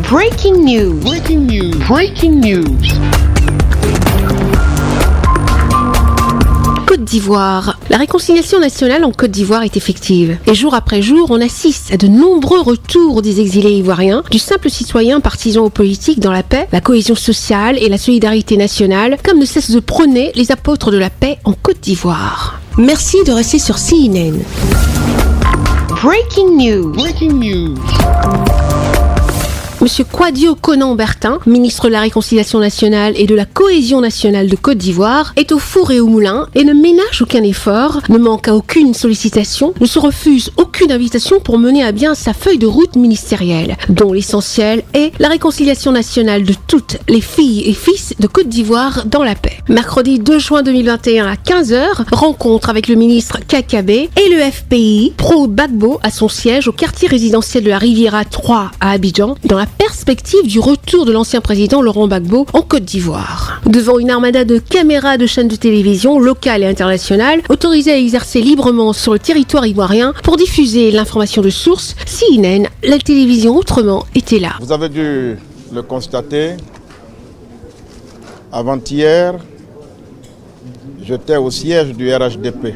Breaking news. Breaking news. Breaking news. Côte d'Ivoire. La réconciliation nationale en Côte d'Ivoire est effective. Et jour après jour, on assiste à de nombreux retours des exilés ivoiriens, du simple citoyen partisan aux politiques dans la paix, la cohésion sociale et la solidarité nationale, comme ne cessent de prôner les apôtres de la paix en Côte d'Ivoire. Merci de rester sur CNN. Breaking news. Breaking news. Monsieur Kwadio Konan-Bertin, ministre de la Réconciliation nationale et de la Cohésion nationale de Côte d'Ivoire, est au four et au moulin et ne ménage aucun effort, ne manque à aucune sollicitation, ne se refuse aucune invitation pour mener à bien sa feuille de route ministérielle, dont l'essentiel est la réconciliation nationale de toutes les filles et fils de Côte d'Ivoire dans la paix. Mercredi 2 juin 2021 à 15h, rencontre avec le ministre Kakabé et le FPI pro-Gbagbo à son siège au quartier résidentiel de la Riviera 3 à Abidjan, dans la perspective du retour de l'ancien président Laurent Gbagbo en Côte d'Ivoire. Devant une armada de caméras de chaînes de télévision locales et internationales, autorisées à exercer librement sur le territoire ivoirien pour diffuser l'information de source, CNN, la télévision autrement, était là. Vous avez dû le constater, avant-hier, j'étais au siège du RHDP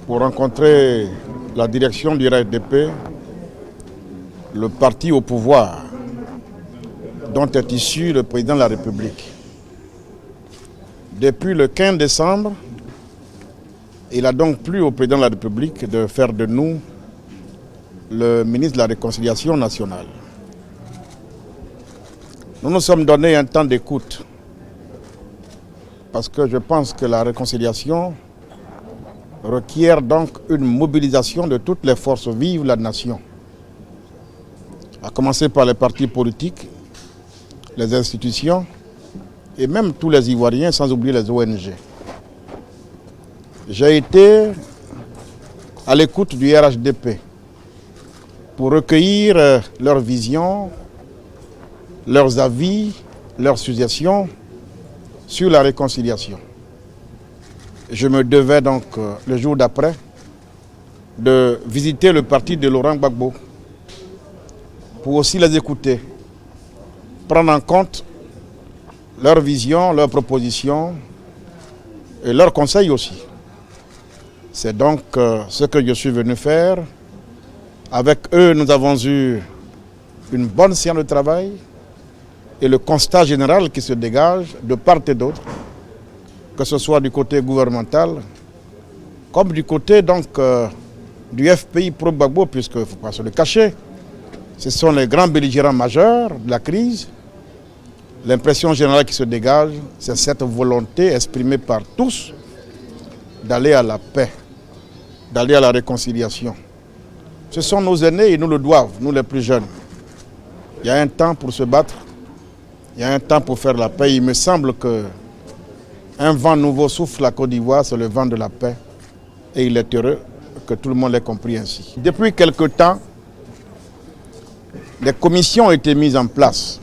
pour rencontrer la direction du RHDP, le parti au pouvoir dont est issu le président de la République. Depuis le 15 décembre, il a donc plu au président de la République de faire de nous le ministre de la Réconciliation nationale. Nous nous sommes donné un temps d'écoute parce que je pense que la réconciliation requiert donc une mobilisation de toutes les forces vives de la nation, à commencer par les partis politiques, les institutions et même tous les Ivoiriens, sans oublier les ONG. J'ai été à l'écoute du RHDP pour recueillir leurs visions, leurs avis, leurs suggestions sur la réconciliation. Je me devais donc, le jour d'après, de visiter le parti de Laurent Gbagbo pour aussi les écouter, prendre en compte leurs visions, leurs propositions et leurs conseils aussi. C'est donc ce que je suis venu faire. Avec eux, nous avons eu une bonne séance de travail et le constat général qui se dégage de part et d'autre, que ce soit du côté gouvernemental, comme du côté donc, du FPI pro-Gbagbo, puisqu'il ne faut pas se le cacher. Ce sont les grands belligérants majeurs de la crise. L'impression générale qui se dégage, c'est cette volonté exprimée par tous d'aller à la paix, d'aller à la réconciliation. Ce sont nos aînés et nous le doivent, nous les plus jeunes. Il y a un temps pour se battre, il y a un temps pour faire la paix. Il me semble qu'un vent nouveau souffle la Côte d'Ivoire, c'est le vent de la paix. Et il est heureux que tout le monde l'ait compris ainsi. Depuis quelque temps, des commissions ont été mises en place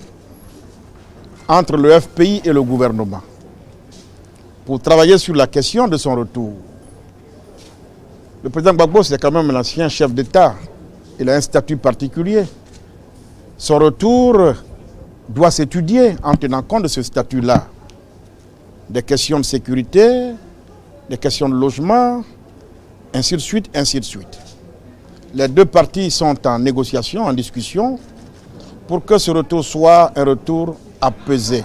entre le FPI et le gouvernement pour travailler sur la question de son retour. Le président Gbagbo, c'est quand même l'ancien chef d'État. Il a un statut particulier. Son retour doit s'étudier en tenant compte de ce statut-là. Des questions de sécurité, des questions de logement, ainsi de suite, ainsi de suite. Les deux parties sont en négociation, en discussion, pour que ce retour soit un retour apaisé.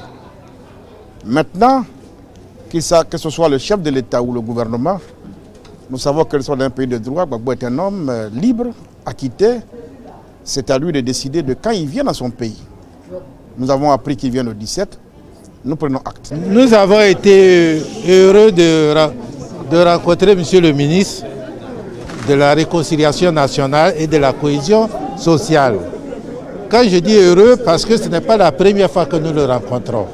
Maintenant, que ce soit le chef de l'État ou le gouvernement, nous savons que nous sommes dans un pays de droit. Gbagbo est un homme libre, acquitté. C'est à lui de décider de quand il vient dans son pays. Nous avons appris qu'il vient le 17. Nous prenons acte. Nous avons été heureux de rencontrer M. le ministre de la Réconciliation nationale et de la cohésion sociale. Quand je dis heureux, parce que ce n'est pas la première fois que nous le rencontrons.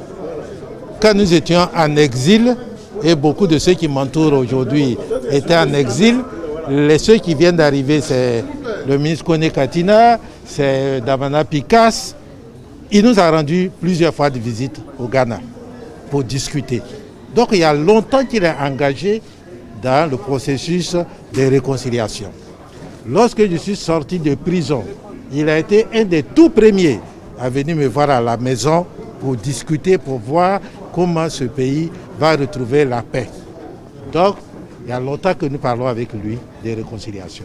Quand nous étions en exil, et beaucoup de ceux qui m'entourent aujourd'hui étaient en exil, ceux qui viennent d'arriver, c'est le ministre Kone Katina, c'est Damana Pikas. Il nous a rendu plusieurs fois de visite au Ghana pour discuter. Donc il y a longtemps qu'il est engagé dans le processus de réconciliation. Lorsque je suis sorti de prison, il a été un des tout premiers à venir me voir à la maison pour discuter, pour voir comment ce pays va retrouver la paix. Donc, il y a longtemps que nous parlons avec lui de réconciliation.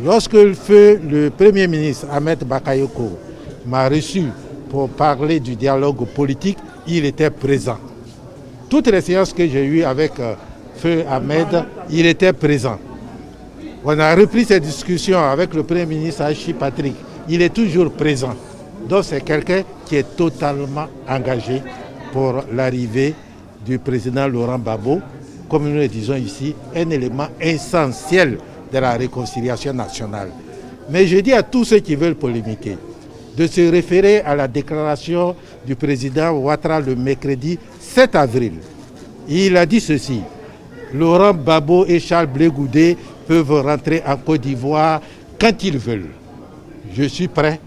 Lorsque le Premier ministre Ahmed Bakayoko m'a reçu pour parler du dialogue politique, il était présent. Toutes les séances que j'ai eues avec Feu Ahmed, il était présent. On a repris ces discussions avec le Premier ministre Hachi Patrick. Il est toujours présent. Donc c'est quelqu'un qui est totalement engagé pour l'arrivée du président Laurent Gbagbo, comme nous le disons ici, un élément essentiel de la réconciliation nationale. Mais je dis à tous ceux qui veulent polémiquer de se référer à la déclaration du président Ouattara le mercredi 7 avril. Il a dit ceci: Laurent Gbagbo et Charles Blé Goudé peuvent rentrer en Côte d'Ivoire quand ils veulent. Je suis prêt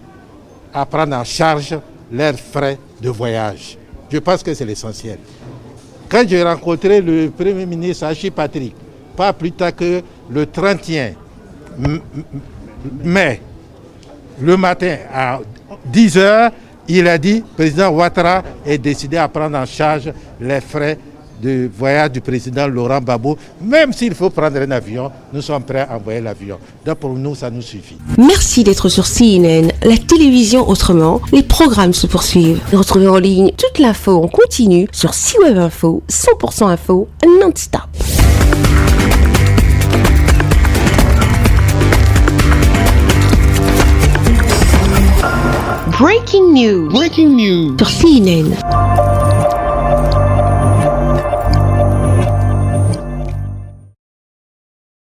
à prendre en charge leurs frais de voyage. Je pense que c'est l'essentiel. Quand j'ai rencontré le Premier ministre Hachi Patrick, pas plus tard que le 31 mai, le matin à 10h, il a dit, le président Ouattara est décidé à prendre en charge les frais de voyage du président Laurent Gbagbo. Même s'il faut prendre un avion, nous sommes prêts à envoyer l'avion. Donc pour nous, ça nous suffit. Merci d'être sur CNN, la télévision autrement. Les programmes se poursuivent. Retrouvez en ligne toute l'info en continu sur CWeb Info, 100% info, non-stop. Breaking news. Sur CNN.